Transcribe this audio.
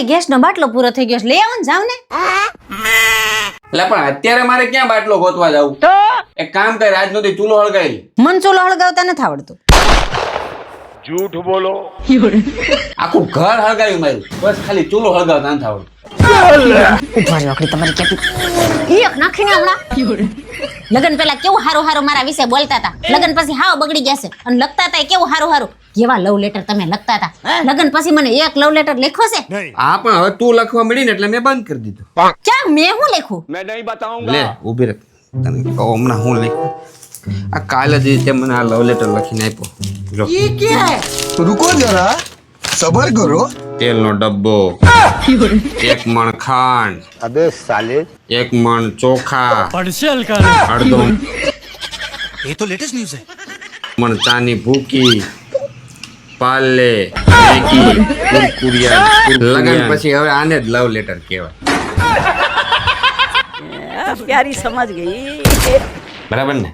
એ ગેસનો બાટલો પૂરો થઈ ગયો છે, લઈ આવો ને, જાવ ને. એટલે પણ અત્યારે મારે ક્યાં બાટલો ગોતવા જાવું? એક કામ કર, આજ સુધી ચૂલો હળગાવી. મન ચૂલો હળગાવતા નથી આવડતું. झूठ बोलो। આખું ઘર હળગાવી માર્યું, બસ ખાલી ચૂલો હળગાવતા નથી આવડતું. ઉભા રહ્યો, આખડી તમારી કેટી એક નાખીને હમણાં. લગન પહેલા કેવું હારું હારું મારા વિશે બોલતા હતા, લગન પછી હાવ બગડી ગયા છે. અને લખતા હતા કેવું હારું હારું, કેવા લવ લેટર તમે લખતા હતા. લગન પછી મને એક લવ લેટર લખ્યો છે? હા, પણ હવે તું લખવા મળી ને એટલે મેં બંધ કરી દીધું. ક્યાં મેં હું લખ્યું? मैं नहीं बताऊंगा। લે ઊભી રાખ, તને કહું હમણાં હું લખ્યું. આ કાલે જ તે મને આ લવ લેટર લખીને આપ્યો. જો रुको जरा सबर करो। તેલનો ડબ્બો, એક મણ ખાંડ, अबे साले। એક મણ ચોખા, અડધો ये तो लेटेस्ट न्यूज है। મણ ચાની ભૂકી, પાલે, મેગી, કુરકુરિયા. લગન પછી હવે આને જ લવ લેટર કહેવાય. प्यारी समझ गई। બરાબર ને?